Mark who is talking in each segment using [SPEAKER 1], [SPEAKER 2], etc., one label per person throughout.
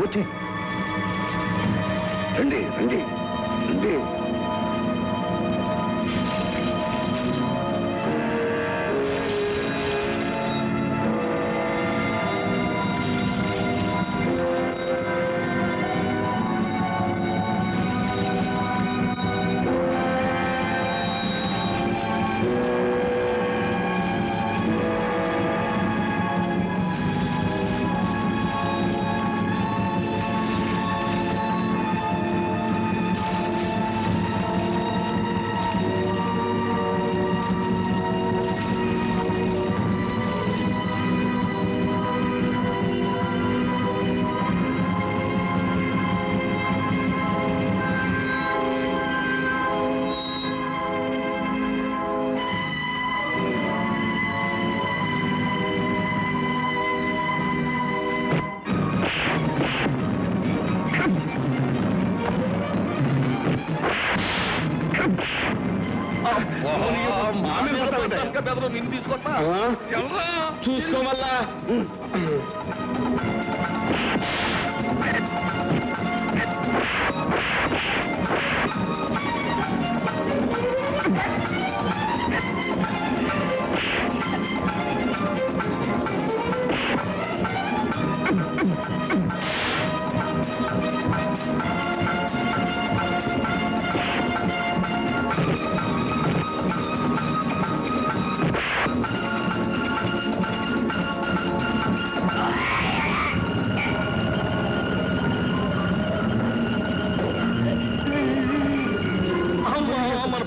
[SPEAKER 1] వచ్చే రండి రండి రండి.
[SPEAKER 2] చూసుకోమల్లా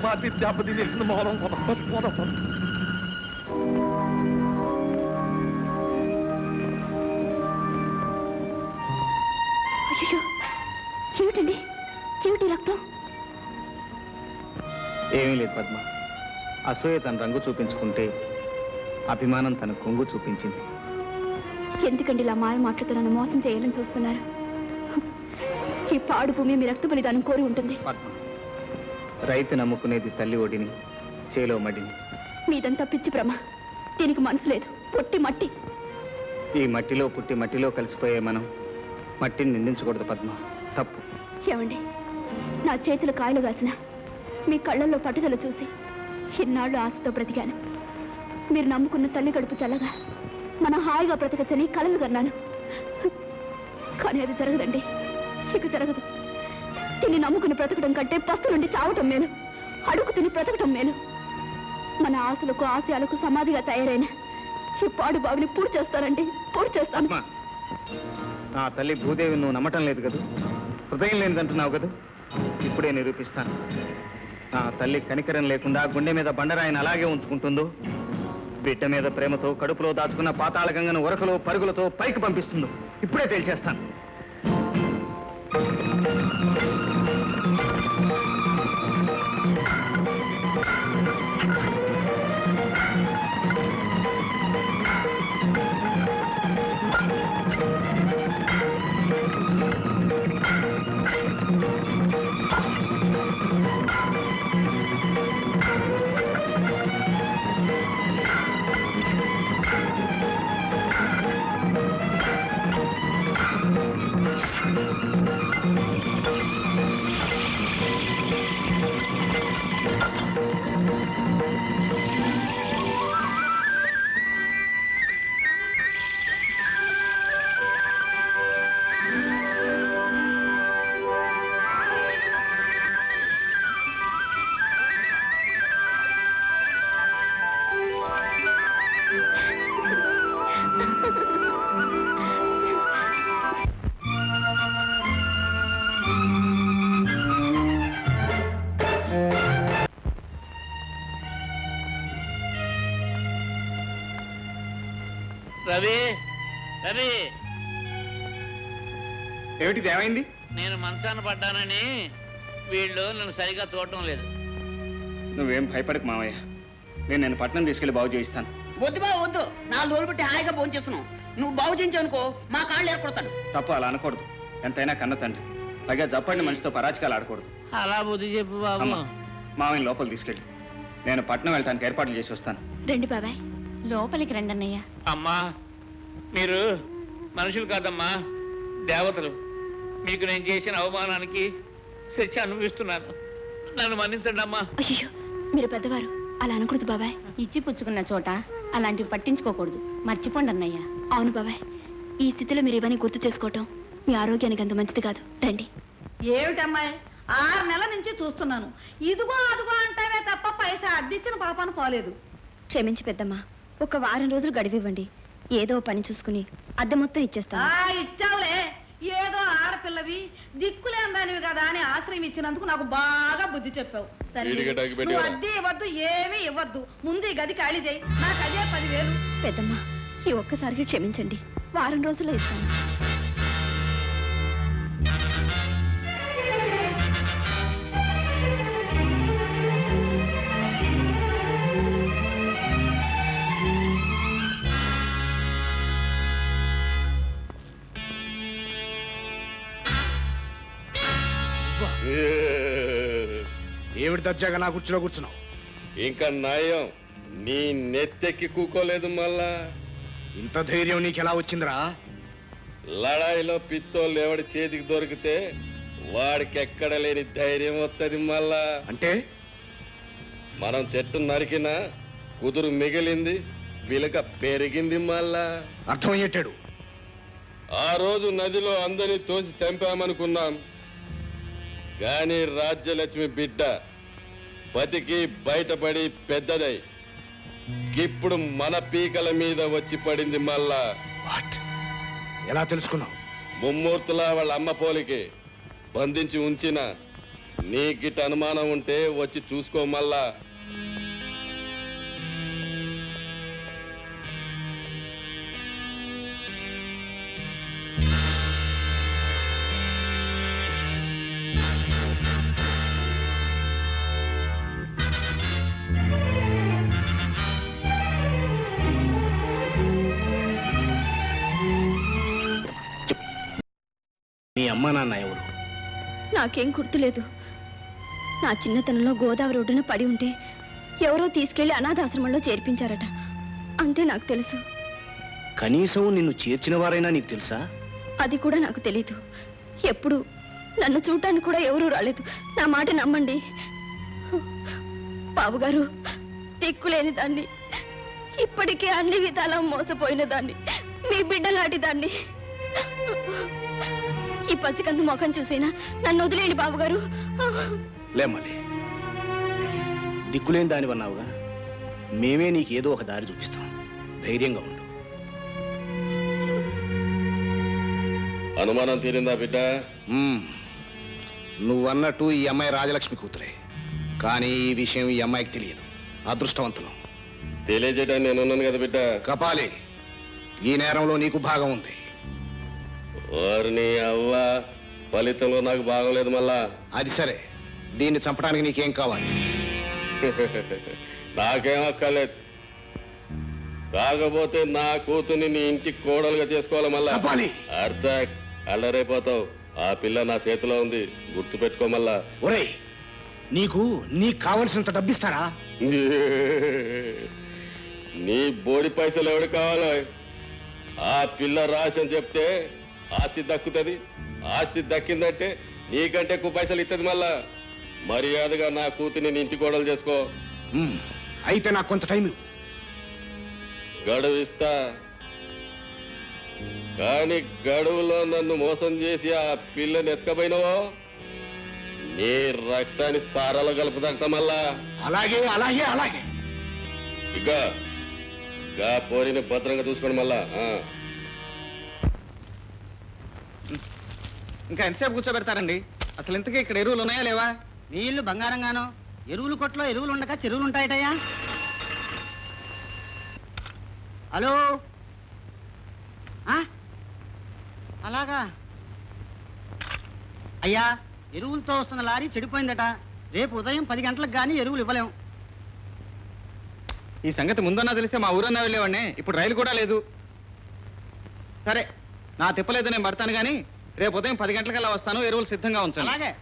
[SPEAKER 2] పార్టీ దెబ్బతినేసిన మౌనం
[SPEAKER 3] ఏమిటండి ఏమిటి రక్తం?
[SPEAKER 4] ఏమీ లేదు పద్మ. అసూయ తన రంగు చూపించుకుంటే అభిమానం తన కొంగు చూపించింది.
[SPEAKER 3] ఎందుకండి ఇలా మాయ మాటలతో నన్ను మోసం చేయాలని చూస్తున్నారు? ఈ పాడు భూమి మీ రక్త బలిదానం కోరి ఉంటుంది.
[SPEAKER 4] పద్మ, రైతు నమ్ముకునేది తల్లి ఒడిని, చేలో మడిని.
[SPEAKER 3] మీదంతా పిచ్చి భ్రమ. దీనికి మనసు లేదు, పొట్టి మట్టి.
[SPEAKER 4] ఈ మట్టిలో పుట్టి మట్టిలో కలిసిపోయే మనం మట్టిని నిందించకూడదు పద్మ, తప్పు.
[SPEAKER 3] ఏమండి, నా చేతులు కాయలు కాసిన మీ కళ్ళల్లో పట్టుదల చూసి ఇన్నాళ్ళు ఆశతో బ్రతికాను. మీరు నమ్ముకున్న తల్లి కడుపు చల్లగా మనం హాయిగా బ్రతకచ్చని కలలు కన్నాను. కానీ అది జరగదండి, ఇక జరగదు. తిని నమ్ముకుని బ్రతకడం కంటే పస్తు నుండి చావటం మేలు, అడుగు తిని బ్రతకటం మేలు. మన ఆశలకు ఆశయాలకు సమాధిగా తయారైన ఈ పాడు బావిని పూర్తి చేస్తానండి, పూర్తి చేస్తాను.
[SPEAKER 4] నా తల్లి భూదేవి నువ్వు నమ్మటం లేదు కదా, హృదయం లేనిదంటున్నావు కదా. ఇప్పుడే నిరూపిస్తాను. నా తల్లి కనికరం లేకుండా గుండె మీద బండరాయిని అలాగే ఉంచుకుంటుందో, బిడ్డ మీద ప్రేమతో కడుపులో దాచుకున్న పాతాళ గంగను ఉరకలో పరుగులతో పైకి పంపిస్తుందో ఇప్పుడే తేల్చేస్తాను.
[SPEAKER 2] రవి, రవి,
[SPEAKER 4] ఏమిటిది? ఏమైంది?
[SPEAKER 2] నేను మంచాన పడ్డానని వీళ్ళు నన్ను సరిగా చూడటం లేదు.
[SPEAKER 4] నువ్వేం భయపడకు మావయ్య. నేను పట్నం తీసుకెళ్లి బాగు చేయిస్తాను.
[SPEAKER 5] వద్దు బాబు వద్దు, 4 రోజులు పెట్టి హాయిగా భోజనం చేస్తున్నాం. నువ్వు బాగు చేయించావనుకో మా కాళ్ళు ఏర్పడతాడు.
[SPEAKER 4] తప్పు, అలా అనకూడదు. ఎంతైనా కన్న తండ్రి. పైగా జప్పండి మనిషితో పరాచకాలు ఆడకూడదు.
[SPEAKER 5] అలా బుద్ధి చెప్పు బాబు.
[SPEAKER 4] అమ్మా, మావయ్య లోపల తీసుకెళ్ళి నేను పట్నం వెళ్ళటానికి ఏర్పాట్లు చేసి వస్తాను.
[SPEAKER 3] రండి బాబాయ్, లోపలికి రండి అన్నయ్య.
[SPEAKER 2] అమ్మా మీరు మనుషులు కాదమ్మా, దేవతలు. మీకు నేను చేసిన అవమానానికి శిక్ష అనుభవిస్తున్నాను. నన్ను మన్నించండి అమ్మా.
[SPEAKER 3] అయ్యో, మీరు పెద్దవారు, అలా అనకూడదు బాబాయ్.
[SPEAKER 6] ఇచ్చి పుచ్చుకున్న చోట అలాంటివి పట్టించుకోకూడదు. మర్చిపోండి అన్నయ్య.
[SPEAKER 3] అవును బాబాయ్, ఈ స్థితిలో మీరు ఇవన్నీ గుర్తు చేసుకోవటం మీ ఆరోగ్యానికి అంత మంచిది కాదు. రండి.
[SPEAKER 7] ఏమిటమ్మాయి, 6 నెలల నుంచి చూస్తున్నాను. ఇదిగో అదిగో అంటావే తప్ప పైసా అద్దిచ్చిన పాపాను పోలేదు.
[SPEAKER 3] క్షమించి పెద్దమ్మా, ఒక వారం రోజులు గడివివ్వండి. ఏదో పని చూసుకుని అద్దె మొత్తం ఇచ్చేస్తా.
[SPEAKER 7] ఇచ్చావులే, ఏదో ఆడపిల్లవి దిక్కులేందానివి కదా అని ఆశ్రయం ఇచ్చినందుకు నాకు బాగా బుద్ధి చెప్పావు. నువ్వు అద్దె ఇవ్వద్దు, ఏమీ ఇవ్వద్దు. ముందు ఈ గది ఖాళీ చేయి, నాకు అదే 10,000.
[SPEAKER 3] పెద్దమ్మా, ఈ ఒక్కసారికి క్షమించండి, వారం రోజుల్లో ఇస్తాను.
[SPEAKER 1] ఏమిటి దర్జాగా నా కుర్చీలో కూర్చున్నావు?
[SPEAKER 2] ఇంకా నయం, నీ నెత్తెక్కి కూకోలేదు. మళ్ళా
[SPEAKER 1] ఇంత ధైర్యం నీకెలా వచ్చిందిరా?
[SPEAKER 2] లడాయిలో పిస్తోల్ ఎవడి చేతికి దొరికితే వాడికి ఎక్కడ లేని ధైర్యం వస్తుంది. మళ్ళా
[SPEAKER 1] అంటే
[SPEAKER 2] మనం చెట్టు నరికినా కుదురు మిగిలింది, విలక పెరిగింది. మళ్ళా
[SPEAKER 1] అర్థమయ్యేటాడు.
[SPEAKER 2] ఆ రోజు నదిలో అందరినీ తోసి చంపామనుకున్నాం, గాని రాజ్యలక్ష్మి బిడ్డ బతికి బయటపడి పెద్దదై ఇప్పుడు మన పీకల మీద వచ్చి పడింది. మళ్ళా
[SPEAKER 1] ఎలా తెలుసుకున్నావు?
[SPEAKER 2] ముమ్మూర్తులా వాళ్ళ అమ్మ పోలికి బంధించి ఉంచిన నీకిట అనుమానం ఉంటే వచ్చి చూసుకో. మళ్ళా
[SPEAKER 1] మీ అమ్మా నాన్న ఎవరు?
[SPEAKER 3] నాకేం గుర్తులేదు. నా చిన్నతనంలో గోదావరి ఒడ్డున పడి ఉంటే ఎవరో తీసుకెళ్లి అనాథాశ్రమంలో చేర్పించారట, అంతే నాకు తెలుసు.
[SPEAKER 1] కనీసం నిన్ను చేర్చిన వారైనా నీకు తెలుసా?
[SPEAKER 3] అది కూడా నాకు తెలీదు. ఎప్పుడు నన్ను చూడటానికి కూడా ఎవరూ రాలేదు. నా మాట నమ్మండి బాబుగారు. దిక్కులేని దాన్ని, ఇప్పటికే అన్ని విధాలా మోసపోయిన దాన్ని, మీ బిడ్డలాంటి దాన్ని. ఈ పసికందు ముఖం చూసైనా నన్ను వదిలేండి బాబుగారు.
[SPEAKER 1] లేమ్మలే, దిక్కులేని దానివన్నావుగా, మేమే నీకేదో ఒక దారి చూపిస్తాం. ధైర్యంగా ఉండు.
[SPEAKER 2] అనుమానం తీరిందా బిడ్డ?
[SPEAKER 1] నువ్వన్నట్టు ఈ అమ్మాయి రాజలక్ష్మి కూతురే, కానీ ఈ విషయం ఈ అమ్మాయికి తెలియదు. అదృష్టవంతులు.
[SPEAKER 2] తెలియజేయడానికి నేనున్నాను కదా బిడ్డ.
[SPEAKER 1] కపాలి, ఈ నేరంలో నీకు భాగం ఉంది.
[SPEAKER 2] వారిని అవ్వ, ఫలితంలో నాకు బాగోలేదు. మళ్ళా
[SPEAKER 1] అది సరే, దీన్ని చంపడానికి నీకేం కావాలి?
[SPEAKER 2] నాకేం అక్కర్లేదు, కాకపోతే నా కూతుర్ని నీ ఇంటికి కోడలుగా చేసుకోవాలి. మళ్ళా అర్చాక్, అల్లరైపోతావు. ఆ పిల్ల నా చేతిలో ఉంది, గుర్తు పెట్టుకో. మళ్ళా
[SPEAKER 1] ఒరేయ్, నీకు కావలసినంత డబ్బిస్తారా?
[SPEAKER 2] నీ బోడి పైసలు ఎవడు కావాలో? ఆ పిల్ల రాశని చెప్తే ఆస్తి దక్కుతుంది. ఆస్తి దక్కిందంటే నీకంటే ఎక్కువ పైసలు ఇస్తుంది. మళ్ళా మర్యాదగా నా కూతుర్ని నీ ఇంటి కోడలు చేసుకో.
[SPEAKER 1] అయితే నాకు కొంత టైం
[SPEAKER 2] గడువు ఇస్తా, కానీ గడువులో నన్ను మోసం చేసి ఆ పిల్లని ఎత్తుకపోయినవో నీ రక్తాన్ని సారాలో కలుపుతాంట. మళ్ళా
[SPEAKER 1] అలాగే అలాగే అలాగే.
[SPEAKER 2] ఇక గా పోరిని భద్రంగా చూసుకోండి. మళ్ళా
[SPEAKER 4] ఇంకా ఎంతసేపు కూర్చోబెడతారండి? అసలు ఇంతకీ ఇక్కడ ఎరువులు ఉన్నాయా లేవా?
[SPEAKER 5] నీళ్లు బంగారంగాను, ఎరువులు కొట్లో ఎరువులు ఉండగా చెరువులు ఉంటాయటయ్యా. హలో, అలాగా అయ్యా, ఎరువులతో వస్తున్న లారీ చెడిపోయిందట. రేపు ఉదయం 10 గంటలకు గానీ ఎరువులు ఇవ్వలేం.
[SPEAKER 4] ఈ సంగతి ముందన్నా తెలిస్తే మా ఊరన్నా వెళ్ళేవాడినే. ఇప్పుడు రైలు కూడా లేదు. సరే, నా తిప్పలేదు, నేను పడతాను. కానీ రేపు ఉదయం 10 గంటలకల్లా వస్తాను. ఎరువులు సిద్ధంగా ఉంచండి.
[SPEAKER 5] అలాగే.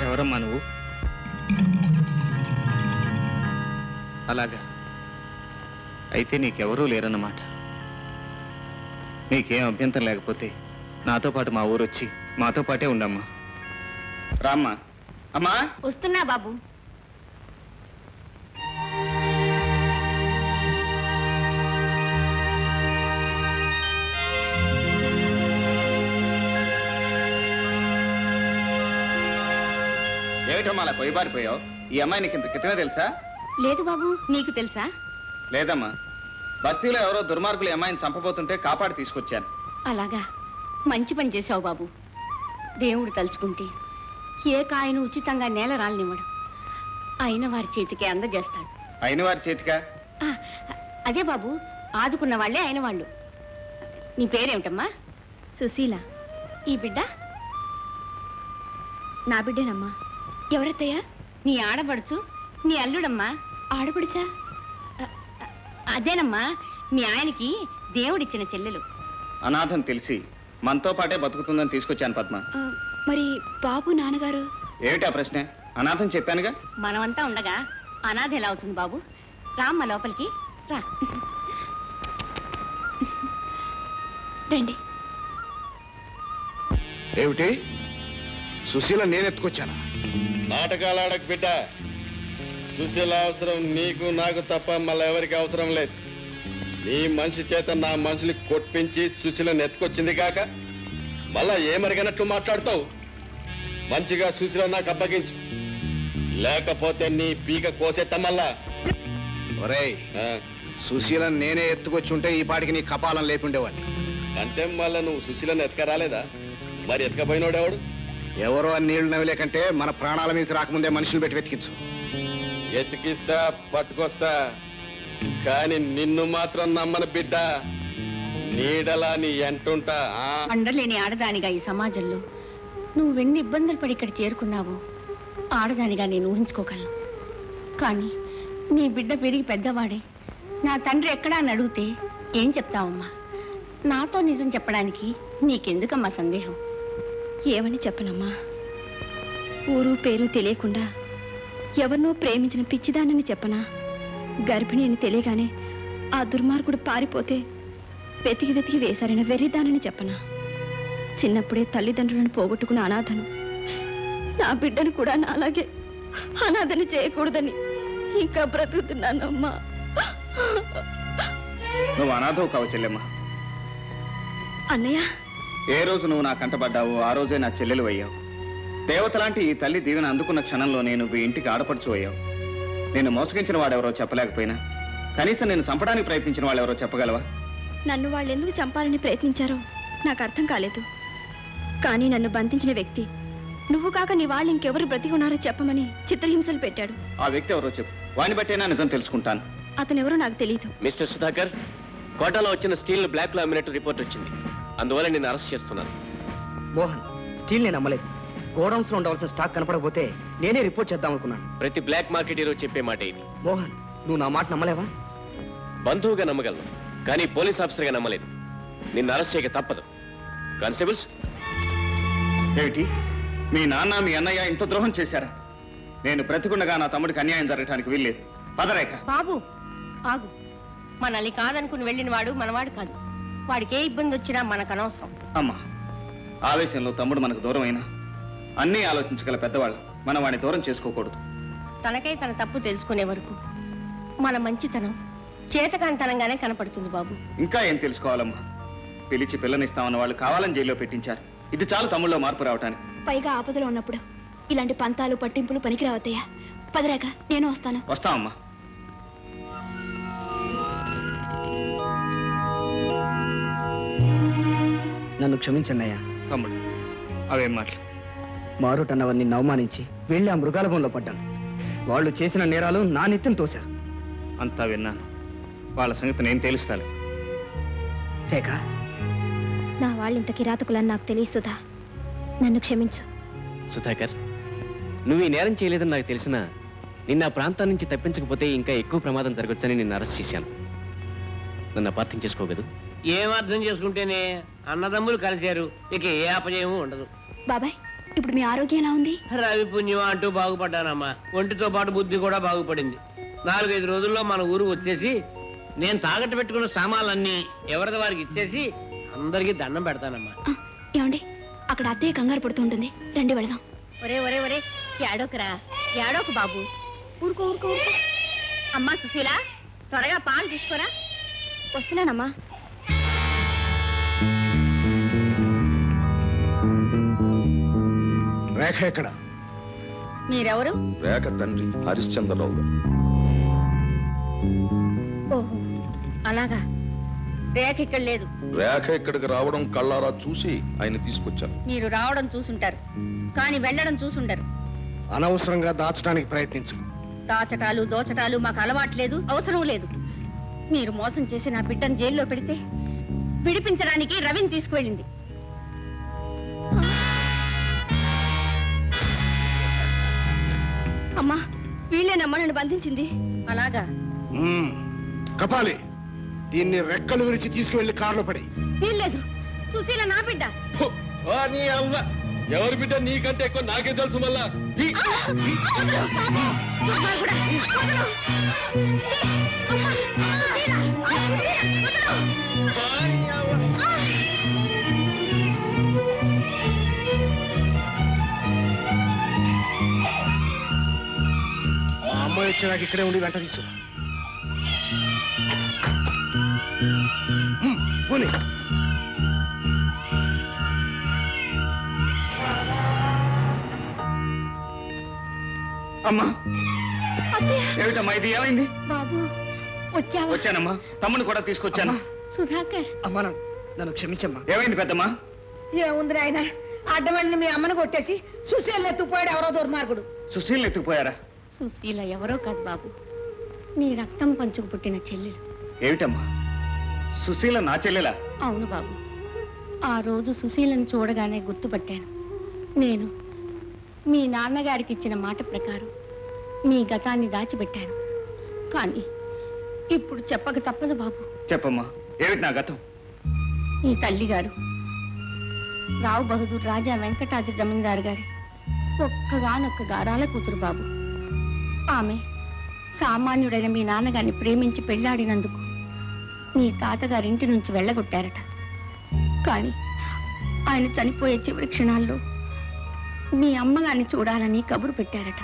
[SPEAKER 4] ఎవరమ్మా నువ్వు? అలాగా, అయితే నీకెవరూ లేరన్నమాట. నీకేం అభ్యంతరం లేకపోతే నాతో పాటు మా ఊరు వచ్చి మాతో పాటే ఉండమ్మా. రామ్మా. అమ్మా,
[SPEAKER 6] వస్తున్నా బాబు.
[SPEAKER 4] ఏమిటమ్మా అలా పొయ్యిబారిపోయావు? ఈ అమ్మాయి నీకు ఇంత క్రితమే తెలుసా?
[SPEAKER 6] లేదు బాబు, నీకు తెలుసా?
[SPEAKER 4] లేదమ్మా, బస్తీలో ఎవరో దుర్మార్గులు ఈ అమ్మాయిని చంపబోతుంటే కాపాడి తీసుకొచ్చాను.
[SPEAKER 6] అలాగా, మంచి పని చేశావు బాబు. దేవుడు తలుచుకుంటే ఏ కాయను ఉచితంగా నేల రాలనివ్వడు. అయిన వారి చేతికే అందజేస్తాడు.
[SPEAKER 4] అయిన వారి చేతికా?
[SPEAKER 6] ఆ, అదే బాబు, ఆదుకున్న వాళ్ళే అయిన వాళ్ళు. నీ పేరేమిటమ్మా?
[SPEAKER 3] సుశీల.
[SPEAKER 6] ఈ బిడ్డ
[SPEAKER 3] నా బిడ్డేనమ్మా. ఎవరత్తయ్యా?
[SPEAKER 6] నీ ఆడబడుచు, నీ అల్లుడమ్మా.
[SPEAKER 3] ఆడపడిచా?
[SPEAKER 6] అదేనమ్మా, మీ ఆయనకి దేవుడిచ్చిన చెల్లెలు.
[SPEAKER 4] అనాథం తెలిసి మనతో పాటే బతుకుతుందని తీసుకొచ్చాను పద్మ.
[SPEAKER 3] మరి బాబు నాన్నగారు?
[SPEAKER 4] ఏమిటి ఆ ప్రశ్న? అనాథం చెప్పానుగా.
[SPEAKER 6] మనమంతా ఉండగా అనాథ ఎలా అవుతుంది బాబు? రామ్మ లోపలికి రా.
[SPEAKER 3] రండి.
[SPEAKER 1] ఏమిటి? సుశీల నేనెత్తుకొచ్చానా?
[SPEAKER 2] నాటకాలు ఆడకు బిడ్డ. సుశీల అవసరం నీకు నాకు తప్ప మళ్ళీ ఎవరికి అవసరం లేదు. నీ మనిషి చేత నా మనుషులు కొట్టించి సుశీలను ఎత్తుకొచ్చింది కాక మళ్ళా ఏమరిగినట్లు మాట్లాడుతావు? మంచిగా సుశీల నాకు అప్పగించు, లేకపోతే నీ పీక కోసేత్తా మళ్ళా.
[SPEAKER 1] ఒరేయ్, సుశీలను నేనే ఎత్తుకొచ్చి ఉంటే ఈ పాటికి నీ కపాలం లేకుండేవాడిని.
[SPEAKER 2] అంటే మళ్ళా నువ్వు సుశీలను ఎత్తుకరాలేదా? మరి ఎత్తుకపోయినోడెవడు?
[SPEAKER 1] ఎవరో అని నీళ్లు నవ్వలే కంటే మన ప్రాణాల మీదకి రాకముందే మనుషులు పెట్టి వెతికించు.
[SPEAKER 2] ఎతికిస్తా, పట్టుకొస్తా, కాని నిన్ను మాత్రం నమ్మను బిడ్డ. నీడలా నీ ఎంటుంటా.
[SPEAKER 6] అండలేని ఆడదానిగా ఈ సమాజంలో నువ్వెన్ని ఇబ్బందులు పడి ఇక్కడ చేరుకున్నావో ఆడదానిగా నేను ఊహించుకోగలను. కానీ నీ బిడ్డ పెరిగి పెద్దవాడే నా తండ్రి ఎక్కడా అని అడిగితే ఏం చెప్తావమ్మా? నాతో నిజం చెప్పడానికి నీకెందుకమ్మా సందేహం?
[SPEAKER 3] ఏమని చెప్పనమ్మా? ఊరు పేరు తెలియకుండా ఎవరినో ప్రేమించిన పిచ్చిదానని చెప్పనా? గర్భిణి అని తెలియగానే ఆ దుర్మార్గుడు పారిపోతే వెతికి వెతికి వేశారని వెర్రిదానని చెప్పనా? చిన్నప్పుడే తల్లిదండ్రులను పోగొట్టుకున్న అనాథను, నా బిడ్డను కూడా నాలాగే అనాథని చేయకూడదని ఇంకా బ్రతుకుతున్నానమ్మా.
[SPEAKER 4] నువ్వు అనాథవు కావు చెల్లెమ్మా.
[SPEAKER 3] అన్నయ్య,
[SPEAKER 4] ఏ రోజు నువ్వు నా కంటపడ్డావో ఆ రోజే నా చెల్లెలు అయ్యావు. దేవతలాంటి ఈ తల్లి దీవెన అందుకున్న క్షణంలోనే నువ్వు ఇంటికి ఆడపడుచు అయ్యావు. నేను మోసగించిన వాడెవరో చెప్పలేకపోయినా కనీసం నేను చంపడానికి ప్రయత్నించిన వాళ్ళెవరో చెప్పగలవా?
[SPEAKER 3] నన్ను వాళ్ళు ఎందుకు చంపాలని ప్రయత్నించారో నాకు అర్థం కాలేదు. కానీ నన్ను బంధించిన వ్యక్తి నువ్వు కాక నీ వాళ్ళు ఇంకెవరు బ్రతికి ఉన్నారో చెప్పమని చిత్రహింసలు పెట్టాడు.
[SPEAKER 4] ఆ వ్యక్తి ఎవరో చెప్పు, వాడిని బట్టేనా నిజం తెలుసుకుంటాను.
[SPEAKER 3] అతనెవరో నాకు తెలియదు.
[SPEAKER 8] మిస్టర్ సుధాకర్, కోటలో వచ్చిన స్టీల్ బ్లాక్ లో అమ్మినట్టు రిపోర్ట్ వచ్చింది. అందువల్ల నేను అరెస్ట్ చేస్తున్నాను.
[SPEAKER 9] మోహన్, స్టీల్ నేను నమ్మలేదు. గోడౌన్స్ లో ఉండవలసిన స్టాక్ కనపడకపోతే నేనే రిపోర్ట్ చేద్దాం అనుకున్నాను.
[SPEAKER 8] ప్రతి బ్లాక్ మార్కెట్ హీరో చెప్పే మాట ఇది.
[SPEAKER 9] మోహన్, నువ్వు నా మాట నమ్మలేవా?
[SPEAKER 8] బంధువుగా నమ్మగలను, కానీ పోలీస్ ఆఫీసర్గా నమ్మలేదు. నిన్ను అరెస్ట్ చేయక తప్పదు. కానిస్టేబుల్స్.
[SPEAKER 4] ఏమిటి, మీ నాన్న మీ అన్నయ్య ఇంత ద్రోహం చేశారా? నేను బ్రతికుండగా నా తమ్ముడికి అన్యాయం జరగటానికి వీల్లేదు. పదరేఖ.
[SPEAKER 6] బాబు ఆగు. మనల్ని కాదనుకుని వెళ్ళిన వాడు మనవాడు కాదు. వాడికి ఏ ఇబ్బంది వచ్చినా మనకు అనవసరం.
[SPEAKER 4] అమ్మా, ఆవేశంలో తమ్ముడు మనకు దూరం అయినా అన్నీ ఆలోచించగల పెద్దవాళ్ళు మనం వాడిని దూరం చేసుకోకూడదు.
[SPEAKER 6] తనకై తన తప్పు తెలుసుకునే వరకు మన మంచితనం చేతకాంతనంగానే కనపడుతుంది బాబు.
[SPEAKER 4] ఇంకా ఏం తెలుసుకోవాలమ్మా? పిలిచి పిల్లనిస్తామన్న వాళ్ళు కావాలని జైల్లో పెట్టించారు. ఇది చాలు తమ్ముళ్ళలో మార్పు రావటానికి.
[SPEAKER 3] పైగా ఆపదలో ఉన్నప్పుడు ఇలాంటి పంతాలు పట్టింపులు పనికిరావద్దయ్యా. పదరాక నేను వస్తాను.
[SPEAKER 4] వస్తామమ్మా.
[SPEAKER 9] నన్ను క్షమించండి అయ్యా.
[SPEAKER 4] తమ్ముడు, అవేం మాటలు?
[SPEAKER 9] మారుటన్నవన్నీ అవమానించి వెళ్ళి ఆ మృగాల బొమ్మలో పడ్డాను. వాళ్ళు చేసిన నేరాలు నా నెత్తిని తోశారు.
[SPEAKER 4] అంతా విన్నాను. వాళ్ళ సంగతి నేను తెలుస్తాను.
[SPEAKER 9] రేఖ,
[SPEAKER 3] నా వాళ్ళింత కిరాతకులని నాకు తెలియసుదా. నన్ను క్షమించు.
[SPEAKER 8] సుధాకర్, నువ్వు ఈ నేరం చేయలేదని నాకు తెలిసినా నిన్న ఆ ప్రాంతం నుంచి తప్పించకపోతే ఇంకా ఎక్కువ ప్రమాదం జరగొచ్చని నిన్ను అరెస్ట్ చేశాను. నన్ను అపార్థం చేసుకోగదు.
[SPEAKER 10] ఏం అర్థం చేసుకుంటేనే అన్నదమ్ములు కలిశారు, ఇక ఏ అపజయము ఉండదు.
[SPEAKER 3] బాబాయ్, ఇప్పుడు మీ ఆరోగ్యం ఎలా ఉంది?
[SPEAKER 10] రవి పుణ్యమా అంటూ బాగుపడ్డానమ్మా. ఒంటితో పాటు బుద్ధి కూడా బాగుపడింది. 4-5 రోజుల్లో మన ఊరు వచ్చేసి నేను తాగట్టు పెట్టుకున్న సామాన్లన్నీ ఎవరిది వారికి ఇచ్చేసి అందరికీ దండం పెడతానమ్మా.
[SPEAKER 3] ఏమండి, అక్కడ అత్తయ్య కంగారు పడుతుంటుంది. రండి వెళదాం.
[SPEAKER 6] ఒరే ఒరే ఒరే, ఏడోకరా, ఏడోకు బాబు. ఊరుకో ఊరుకో ఊరుకో. అమ్మా సుశీల, త్వరగా పాలు తీసుకోరా.
[SPEAKER 3] వస్తున్నానమ్మా.
[SPEAKER 1] రేఖ ఎక్కడ?
[SPEAKER 6] మీరెవరు?
[SPEAKER 1] రేఖ తండ్రి హరిశ్చంద్రరావు గారు.
[SPEAKER 6] ఓహో, అలాగా. రేఖ ఇక్కడ లేదు.
[SPEAKER 1] రేఖ ఇక్కడికి రావడం కళ్ళారా చూసి ఆయన తీసుకొచ్చాను.
[SPEAKER 6] మీరు రావడం చూసుంటారు, కానీ వెళ్ళడం చూసుంటారు.
[SPEAKER 1] అనవసరంగా దాచడానికి ప్రయత్నించు.
[SPEAKER 6] దాచటాలు దోచటాలు మాకు అలవాటు లేదు, అవసరం లేదు. మీరు మోసం చేసి నా బిడ్డను జైల్లో పెడితే విడిపించడానికి రవిని తీసుకువెళ్ళింది.
[SPEAKER 3] అమ్మా, వీళ్ళేనమ్మా నన్ను బంధించింది.
[SPEAKER 6] అలాగా?
[SPEAKER 1] కపాలి, దీన్ని రెక్కలు విరిచి తీసుకువెళ్లి కారులో పడి.
[SPEAKER 6] వీల్లేదు, సుశీల నా బిడ్డ.
[SPEAKER 2] ఎవరి బిడ్డ నీకంటే ఎక్కువ నాకే తెలుసు. మళ్ళా
[SPEAKER 1] మా అమ్మాయి వచ్చి నాకు ఇక్కడే ఉండి వెంట తీసు. పోనీ.
[SPEAKER 4] అమ్మా, ఏమిటమ్మా ఇది? ఏమైంది?
[SPEAKER 6] బాబు వచ్చావా?
[SPEAKER 4] వచ్చానమ్మా, తమ్ముని కూడా తీసుకొచ్చాను.
[SPEAKER 6] సుధాకర్,
[SPEAKER 9] అమ్మా, నన్ను క్షమించమ్మా.
[SPEAKER 4] ఏమైంది పెద్దమ్మా?
[SPEAKER 7] ఏముంది ఆయన, అడ్డమల్ని మీ అమ్మను కొట్టేసి సుశీల్ ఎత్తుకుపోయాడు ఎవరో దుర్మార్గుడు.
[SPEAKER 4] సుశీల్ని ఎత్తుకుపోయారా?
[SPEAKER 6] సుశీల ఎవరో కాదు బాబు, నీ రక్తం పంచుకు పుట్టిన చెల్లెలు.
[SPEAKER 4] ఏమిటమ్మా, సుశీల నా చెల్లెలా?
[SPEAKER 6] అవును బాబు. ఆ రోజు సుశీలను చూడగానే గుర్తుపట్టాను. నేను మీ నాన్నగారికి ఇచ్చిన మాట ప్రకారం మీ గతాన్ని దాచిపెట్టాను. కానీ ఇప్పుడు చెప్పక తప్పదు బాబు.
[SPEAKER 4] చెప్పమ్మా, ఏమిటి నా గతం?
[SPEAKER 6] ఈ తల్లిగారు రావు బహదూర్ రాజా వెంకటాద్రి జమీందారు గారి ఒక్కగానొక్క గారాల కూతురు బాబు. ఆమె సామాన్యుడైన మీ నాన్నగారిని ప్రేమించి పెళ్లాడినందుకు మీ తాతగారింటి నుంచి వెళ్ళగొట్టారట. కానీ ఆయన చనిపోయే చివరి క్షణాల్లో మీ అమ్మగారిని చూడాలని కబురు పెట్టారట.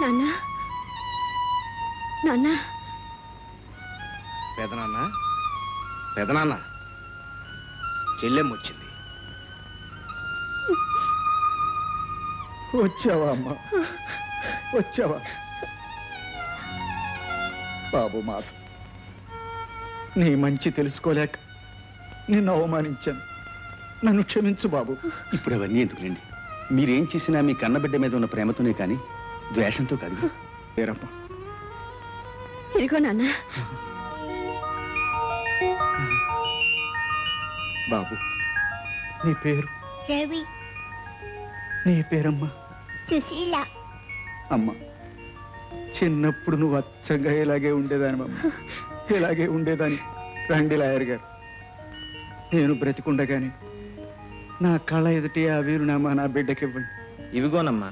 [SPEAKER 3] నాన్న నాన్న
[SPEAKER 1] పెదనాన్న పెదనాన్న చెల్లెమ్మ వచ్చింది.
[SPEAKER 11] వచ్చావా అమ్మా, వచ్చావా? బాబు మాత, నీ మంచి తెలుసుకోలేక నిన్ను అవమానించాను, నన్ను క్షమించు బాబు.
[SPEAKER 12] ఇప్పుడు అవన్నీ ఎందుకులేండి. మీరేం చేసినా మీ కన్నబిడ్డ మీద ఉన్న ప్రేమతోనే కానీ ద్వేషంతో కాదు.
[SPEAKER 11] లేరమ్మా.
[SPEAKER 3] ఇదిగో నాన్న.
[SPEAKER 11] బాబు, నీ పేరు?
[SPEAKER 3] రవి.
[SPEAKER 11] నీ పేరమ్మా?
[SPEAKER 3] సుశీల.
[SPEAKER 11] అమ్మా, చిన్నప్పుడు నువ్వు అచ్చంగా ఇలాగే ఉండేదాని అమ్మ, ఇలాగే ఉండేదాన్ని. రండి లాయర్ గారు, నేను బ్రతికుండగానే నా కళ్ళ ఎదుటి ఆ వీరునామా నా బిడ్డకి ఇవ్వండి.
[SPEAKER 4] ఇవిగోనమ్మా,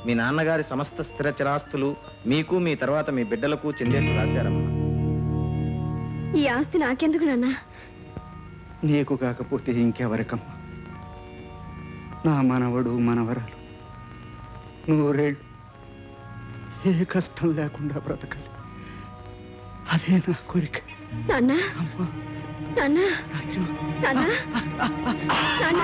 [SPEAKER 4] మీ నాన్నగారి సమస్త స్థిర చిరాస్తులు మీకు మీ తర్వాత మీ బిడ్డలకు చెందేట్టు రాశారమ్మా.
[SPEAKER 3] ఈ ఆస్తి నాకెందుకు నాన్న?
[SPEAKER 11] నీకు కాకపోతే ఇంకెవరికమ్మా? నా మనవడు మనవరాలు నూరేళ్ళు ఏ కష్టం లేకుండా బ్రతకాలి, అదే నా కోరిక.
[SPEAKER 3] నాన్న
[SPEAKER 11] అమ్మా,
[SPEAKER 3] నాన్న
[SPEAKER 11] రాజు.
[SPEAKER 3] నాన్న నాన్న